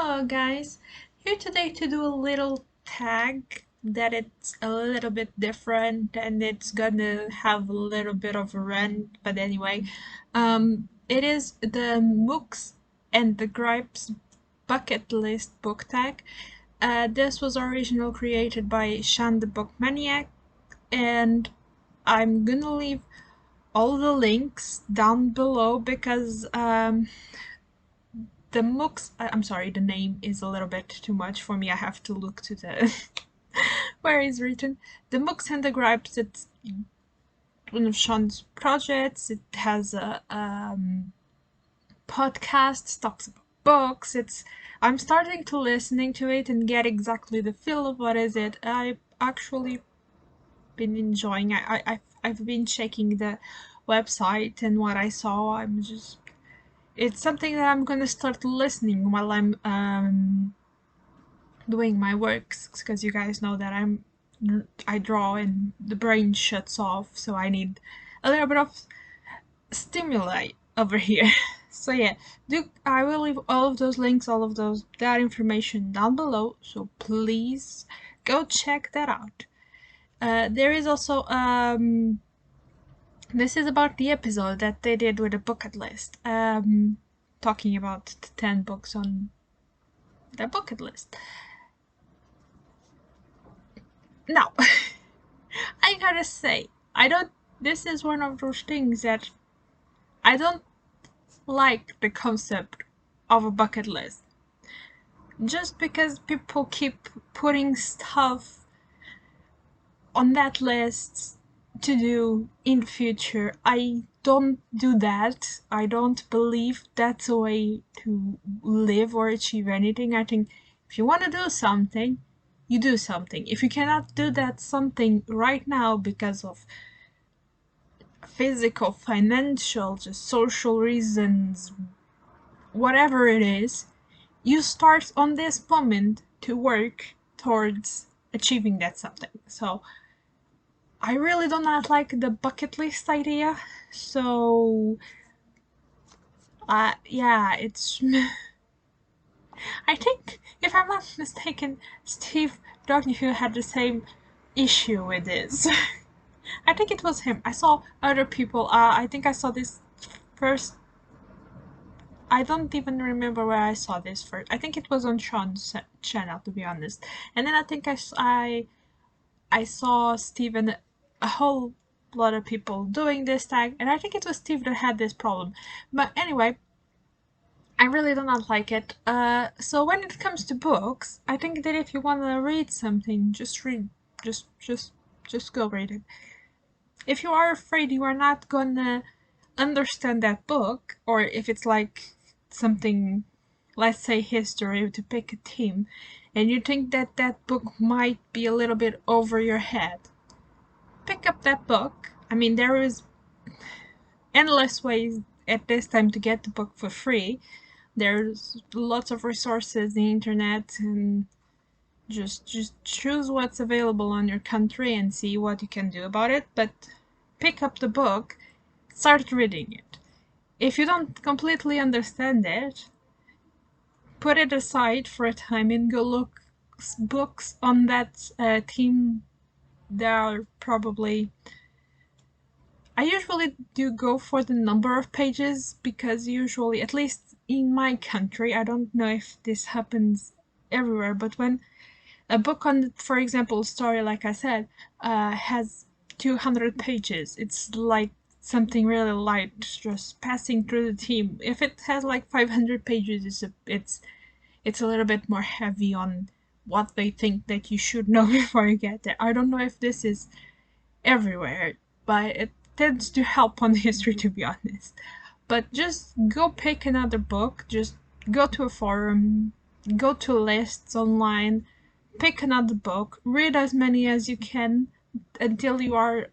Hello guys, here today to do a little tag that it's a little bit different and it's gonna have a little bit of a rant, but anyway, it is the Mookse and the Gripes bucket list book tag. This was originally created by SHAWN the Book Maniac, and I'm gonna leave all the links down below because the Mookse, I'm sorry, the name is a little bit too much for me. I have to look to the where it's written. The Mookse and the Gripes, it's one of SHAWN's projects. It has a podcast, talks about books. I'm starting to listening to it and get exactly the feel of what is it. I've actually been enjoying. I've been checking the website, and what I saw, it's something that I'm gonna start listening while I'm doing my works, because you guys know that I draw and the brain shuts off, so I need a little bit of stimuli over here. So yeah, I will leave all of those links, that information down below, so please go check that out. There is also this is about the episode that they did with the bucket list, talking about the 10 books on the bucket list. Now, I gotta say, this is one of those things that I don't like the concept of a bucket list. Just because people keep putting stuff on that list to do in the future, I don't do that. I don't believe that's a way to live or achieve anything. I think if you want to do something, you do something. If you cannot do that something right now because of physical, financial, just social reasons, whatever it is, you start on this moment to work towards achieving that something. So I really do not like the bucket list idea. So yeah, it's I think, if I'm not mistaken, Steve Donoghue had the same issue with this. I think it was him. I saw other people. I think I saw this first. I don't even remember where I saw this first. I think it was on SHAWN's channel, to be honest. And then I think I saw Steve and a whole lot of people doing this tag, and I think it was Steve that had this problem. But anyway, I really do not like it. So when it comes to books, I think that if you want to read something, just read. Just go read it. If you are afraid you are not gonna understand that book, or if it's like something, let's say history, to pick a theme, and you think that that book might be a little bit over your head, pick up that book. I mean, there is endless ways at this time to get the book for free. There's lots of resources, the internet, and just choose what's available on your country and see what you can do about it. But pick up the book, start reading it. If you don't completely understand it, put it aside for a time and go look books on that theme. There are probably, I usually do go for the number of pages, because usually, at least in my country, I don't know if this happens everywhere, but when a book on, for example, story, like I said, has 200 pages, it's like something really light, just passing through the theme. If it has like 500 pages, it's a little bit more heavy on what they think that you should know before you get there. I don't know if this is everywhere, but it tends to help on history, to be honest. But just go pick another book, just go to a forum, go to lists online, pick another book, read as many as you can until you are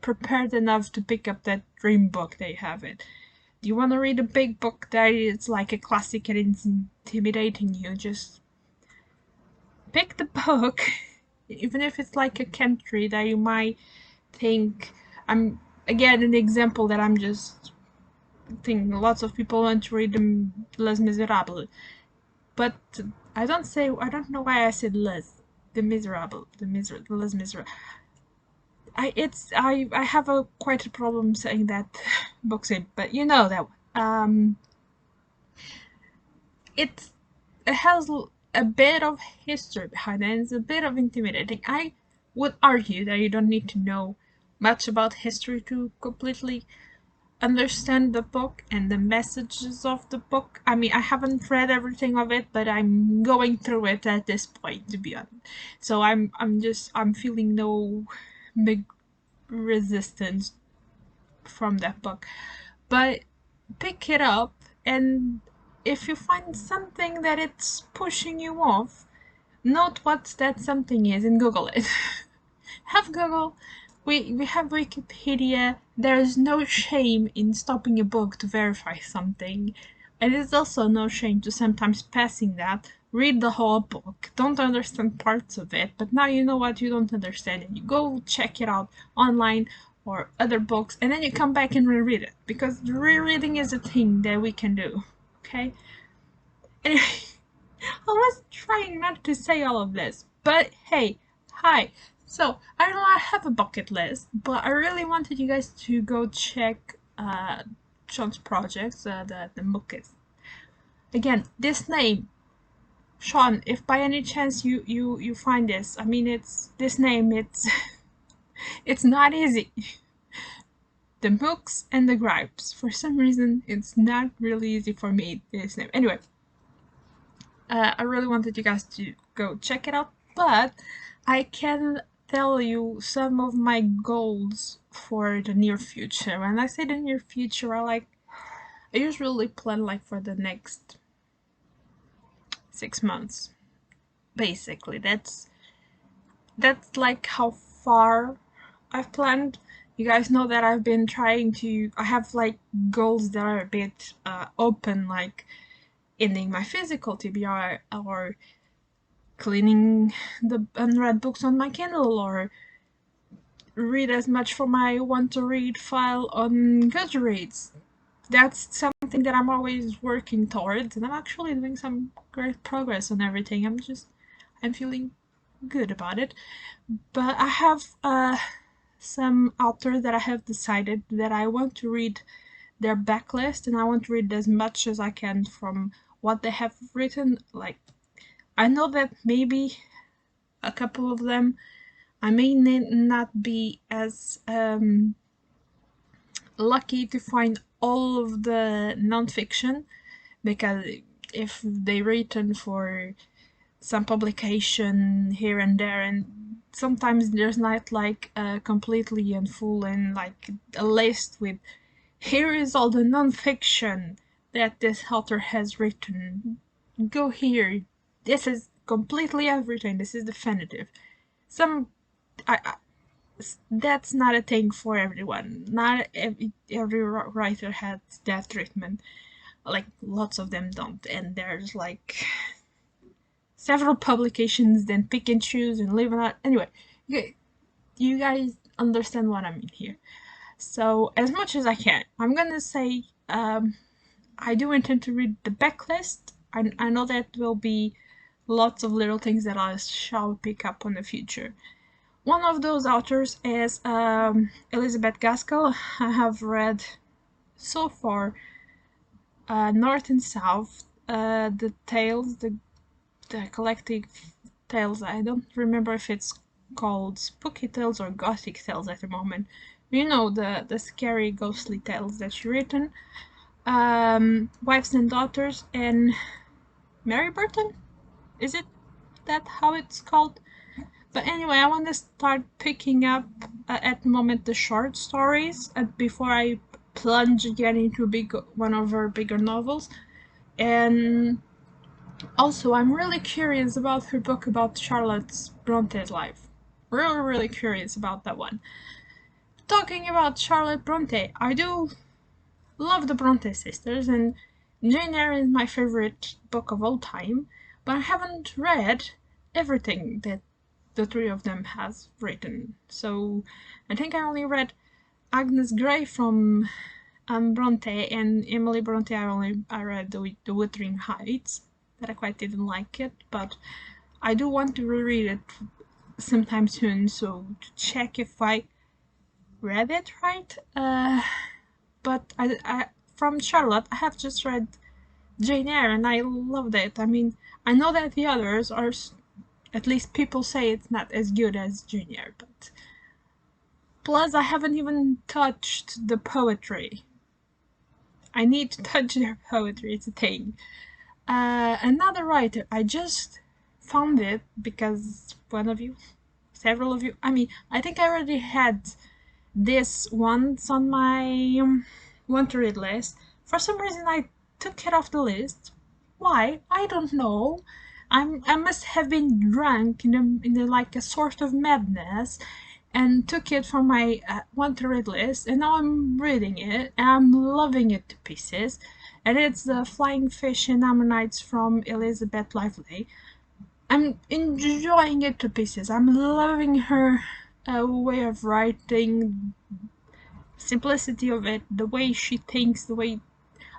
prepared enough to pick up that dream book that you have it. Do you want to read a big book that is like a classic and it's intimidating you? Just pick the book, even if it's like a country that you might think, I'm again an example that I'm just thinking lots of people want to read Les Miserables. But I don't know why I said Les. The Miserable. Les Miserable. I have a quite a problem saying that book's name, but you know that one. It has a bit of history behind it, and it's a bit of intimidating. I would argue that you don't need to know much about history to completely understand the book and the messages of the book. I mean, I haven't read everything of it, but I'm going through it at this point, to be honest. So I'm feeling no big resistance from that book. But pick it up, and if you find something that it's pushing you off, note what that something is and Google it. Have Google. We have Wikipedia. There's no shame in stopping a book to verify something. And there's also no shame to sometimes passing that. Read the whole book. Don't understand parts of it, but now you know what you don't understand, and you go check it out online or other books, and then you come back and reread it, because rereading is a thing that we can do. Okay? Anyway, I was trying not to say all of this, but hey, hi. So, I know I have a bucket list, but I really wanted you guys to go check SHAWN's projects, the Mookse. Again, this name, SHAWN, if by any chance you find this, I mean, this name, it's not easy. The Mookse and the Gripes. For some reason, it's not really easy for me, this name. Anyway, I really wanted you guys to go check it out, but I can tell you some of my goals for the near future. When I say the near future, I usually plan like for the next 6 months. Basically, that's like how far I've planned. You guys know that I've been trying to, I have like goals that are a bit open, like ending my physical TBR, or cleaning the unread books on my Kindle, or read as much from my want to read file on Goodreads. That's something that I'm always working towards, and I'm actually doing some great progress on everything. I'm feeling good about it. But I have some authors that I have decided that I want to read their backlist, and I want to read as much as I can from what they have written. Like, I know that maybe a couple of them I may not be as lucky to find all of the nonfiction, because if they written for some publication here and there, and sometimes there's not like completely and full and like a list with here is all the nonfiction that this author has written. Go here. This is completely everything. This is definitive. Some that's not a thing for everyone. Not every writer has that treatment. Like, lots of them don't, and there's like several publications, then pick and choose and leave it out. Anyway, you guys understand what I mean here. So, as much as I can, I'm gonna say I do intend to read the backlist. I know that will be lots of little things that I shall pick up on the future. One of those authors is Elizabeth Gaskell. I have read so far North and South, the tales, the collective tales. I don't remember if it's called Spooky Tales or Gothic Tales at the moment. You know, the scary ghostly tales that she written. Wives and Daughters, and Mary Burton? Is it that how it's called? But anyway, I want to start picking up at the moment the short stories before I plunge again into one of her bigger novels. And also, I'm really curious about her book about Charlotte Bronte's life. Really curious about that one. Talking about Charlotte Bronte, I do love the Bronte sisters, and Jane Eyre is my favorite book of all time, but I haven't read everything that the three of them has written. So I think I only read Agnes Grey from Bronte, and Emily Bronte I read The Wuthering Heights. that I quite didn't like it, but I do want to reread it sometime soon, so to check if I read it right. But from Charlotte, I have just read Jane Eyre and I loved it. I mean, I know that the others are, at least people say it's not as good as Jane Eyre, but plus I haven't even touched the poetry. I need to touch their poetry, it's a thing. Another writer, I just found it because one of you, several of you, I mean, I think I already had this once on my want to read list. For some reason, I took it off the list. Why? I don't know. I must have been drunk in a like a sort of madness, and took it from my want to read list, and now I'm reading it, and I'm loving it to pieces. And it's The Flying Fish and Ammonites from Elizabeth Lively. I'm enjoying it to pieces. I'm loving her way of writing, simplicity of it, the way she thinks, the way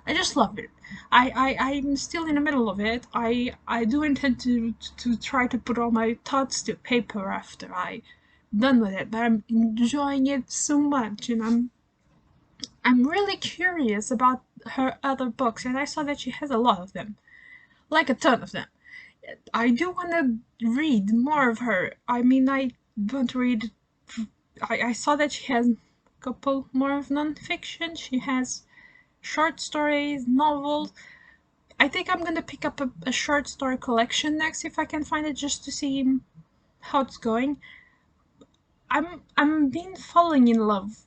I just love it. I'm still in the middle of it. I do intend to try to put all my thoughts to paper after I done with it, but I'm enjoying it so much, and I'm really curious about her other books, and I saw that she has a lot of them, like a ton of them. I do want to read more of her. I mean, I want to read. I saw that she has a couple more of non-fiction. She has short stories, novels. I think I'm gonna pick up a short story collection next if I can find it, just to see how it's going. I'm been falling in love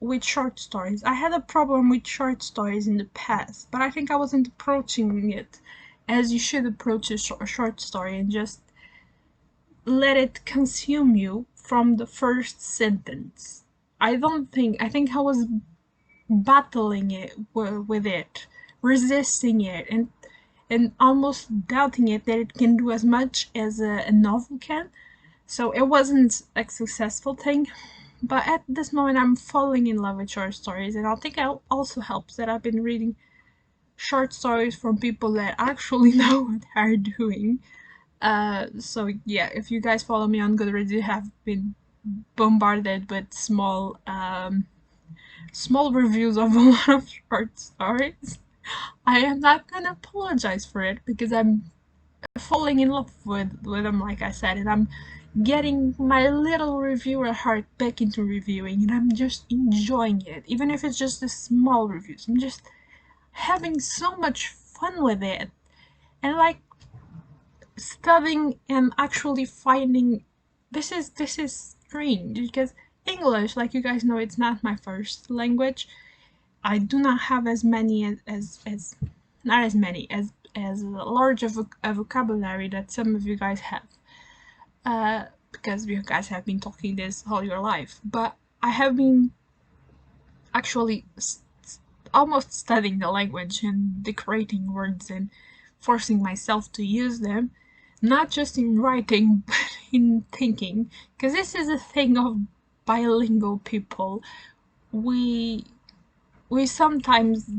with short stories. I had a problem with short stories in the past, but I think I wasn't approaching it as you should approach a short story, and just let it consume you from the first sentence. I think I was battling it with it, resisting it, and almost doubting it that it can do as much as a novel can. So it wasn't a successful thing. But at this moment, I'm falling in love with short stories, and I think it also helps that I've been reading short stories from people that actually know what they're doing. So yeah, if you guys follow me on Goodreads, you have been bombarded with small reviews of a lot of short stories. I am not gonna apologize for it because I'm falling in love with them, like I said, and I'm getting my little reviewer heart back into reviewing, and I'm just enjoying it, even if it's just the small reviews. I'm just having so much fun with it, and like studying and actually finding this is strange because English, like you guys know, it's not my first language. I do not have as many as not as many as large of a vocabulary that some of you guys have, because you guys have been talking this all your life. But I have been actually almost studying the language and decorating words and forcing myself to use them, not just in writing but in thinking, because this is a thing of bilingual people. We sometimes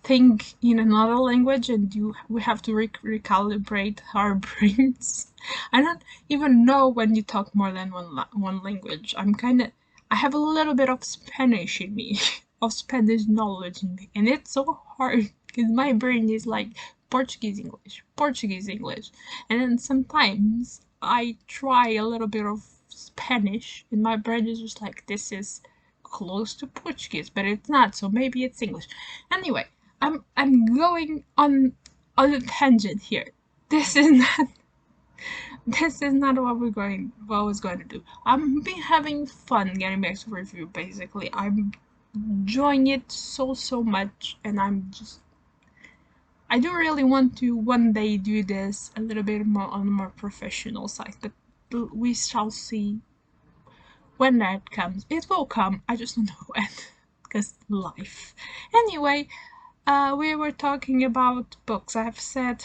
think in another language, and we have to recalibrate our brains. I don't even know when you talk more than one language. I have a little bit of Spanish in me, of Spanish knowledge in me, and it's so hard because my brain is like Portuguese English, Portuguese English, and then sometimes I try a little bit of Spanish, and my brain is just like, this is close to Portuguese, but it's not, so maybe it's English. Anyway, I'm going on a tangent here. This is not what I was going to do. I've been having fun getting back to review. Basically, I'm enjoying it so much, and I do really want to one day do this a little bit more on a more professional side, but we shall see when that comes. It will come, I just don't know when, because life. Anyway, we were talking about books. I've said,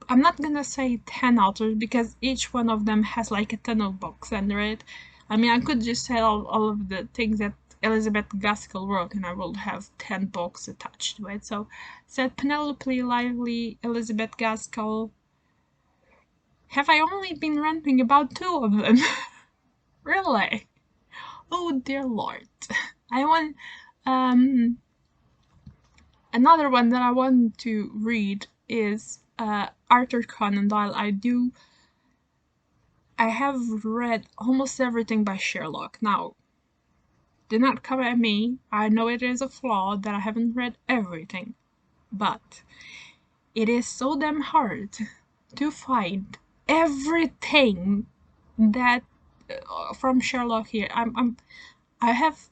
I'm not gonna say 10 authors because each one of them has like a ton of books under it. I mean, I could just say all of the things that Elizabeth Gaskell wrote, and I will have 10 books attached to it. So said Penelope Lively, Elizabeth Gaskell. Have I only been ranting about 2 of them? Really? Oh dear Lord. I want another one that I want to read is Arthur Conan Doyle. I have read almost everything by Sherlock. Now, do not come at me. I know it is a flaw that I haven't read everything, but it is so damn hard to find everything that from Sherlock here. I have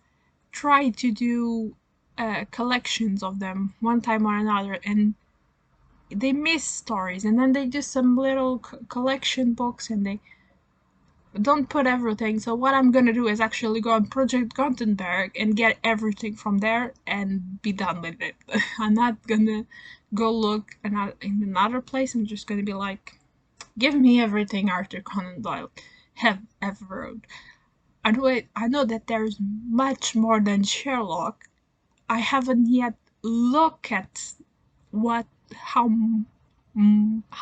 tried to do collections of them one time or another, and they miss stories, and then they do some little collection books, and they don't put everything. So what I'm gonna do is actually go on Project Gutenberg and get everything from there and be done with it. I'm not gonna go look in another place. I'm just gonna be like, give me everything Arthur Conan Doyle have ever wrote. I know that there's much more than Sherlock. I haven't yet looked at how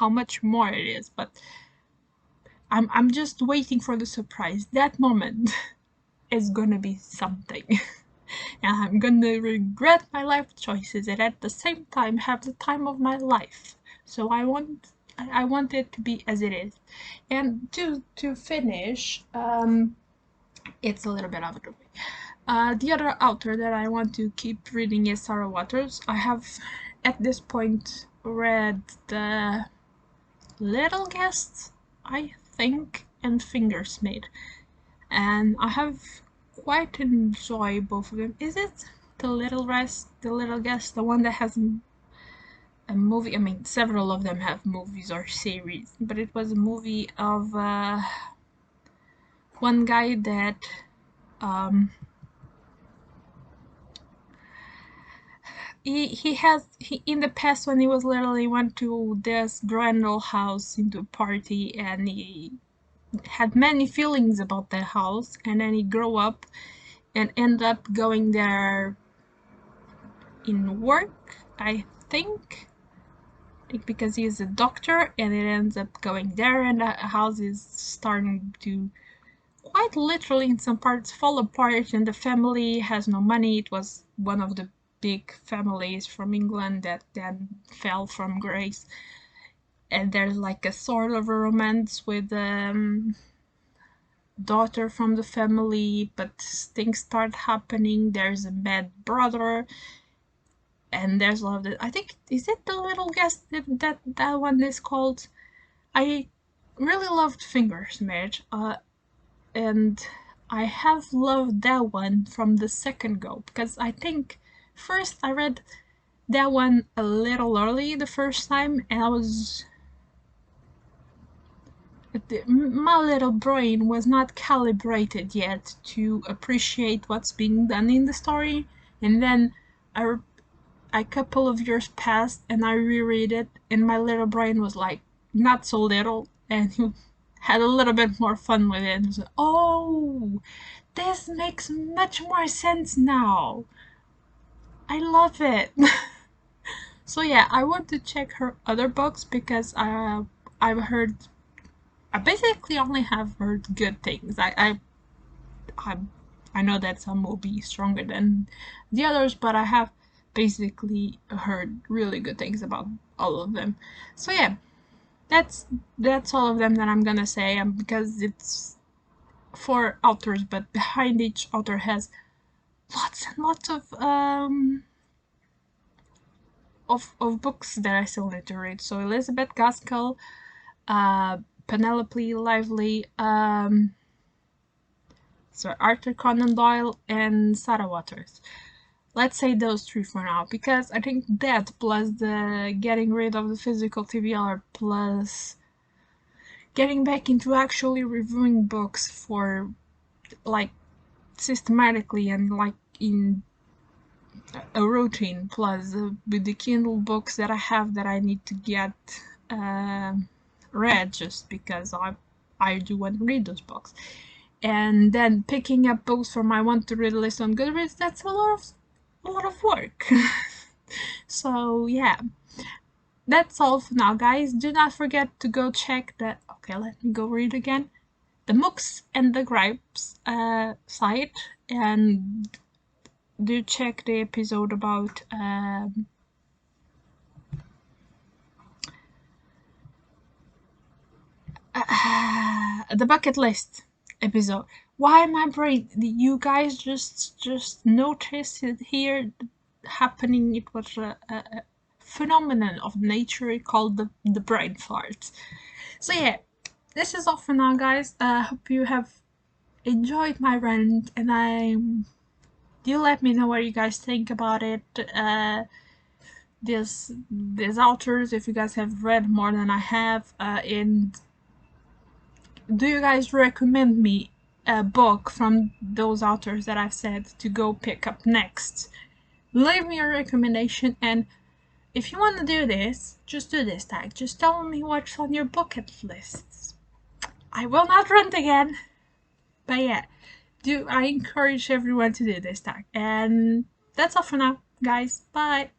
much more it is, but I'm just waiting for the surprise. That moment is gonna be something. And I'm gonna regret my life choices and at the same time have the time of my life. So I want it to be as it is. And to finish, it's a little bit out of the way. The other author that I want to keep reading is Sarah Waters. I have at this point read The Little Guests, I think, and Fingersmith, and I have quite enjoyed both of them. Is it The Little Guest, the one that has a movie? I mean, several of them have movies or series, but it was a movie of one guy that he in the past, when he was little, he went to this grand old house into a party, and he had many feelings about the house, and then he grew up and ended up going there in work, I think because he is a doctor, and it ends up going there, and the house is starting to quite literally in some parts fall apart, and the family has no money. It was one of the big families from England that then fell from grace, and there's like a sort of a romance with daughter from the family, but things start happening. There's a bad brother, and there's a lot of the, I think, is it The Little Guest that one is called? I really loved Fingersmith, and I have loved that one from the second go, because I think first I read that one a little early the first time, and my little brain was not calibrated yet to appreciate what's being done in the story, and then a couple of years passed and I reread it, and my little brain was like not so little, and he had a little bit more fun with it, and was like, oh, this makes much more sense now. I love it. So yeah, I want to check her other books, because I basically only have heard good things. I know that some will be stronger than the others, but I have basically heard really good things about all of them. So yeah, that's all of them that I'm gonna say, because it's 4 authors, but behind each author has lots and lots of books that I still need to read. So Elizabeth Gaskell, Penelope Lively, Sir Arthur Conan Doyle, and Sarah Waters. Let's say those 3 for now, because I think that plus the getting rid of the physical TBR plus getting back into actually reviewing books for like systematically and like in a routine, plus with the Kindle books that I have that I need to get read, just because I do want to read those books. and then picking up books from my want to read list on Goodreads, that's a lot of work. So yeah, that's all for now, guys. Do not forget to go check that. Okay, let me go read again. The Mookse and the Gripes site, and do check the episode about the bucket list episode. Why my brain? You guys just noticed it here happening. It was a phenomenon of nature called the brain fart. So yeah, this is all for now, guys. Hope you have enjoyed my rant, and do let me know what you guys think about it. These authors, if you guys have read more than I have, and do you guys recommend me a book from those authors that I've said to go pick up next? Leave me a recommendation, and if you want to do this, just do this tag. Just tell me what's on your bucket lists. I will not rant again. But yeah, I encourage everyone to do this tag. And that's all for now, guys. Bye.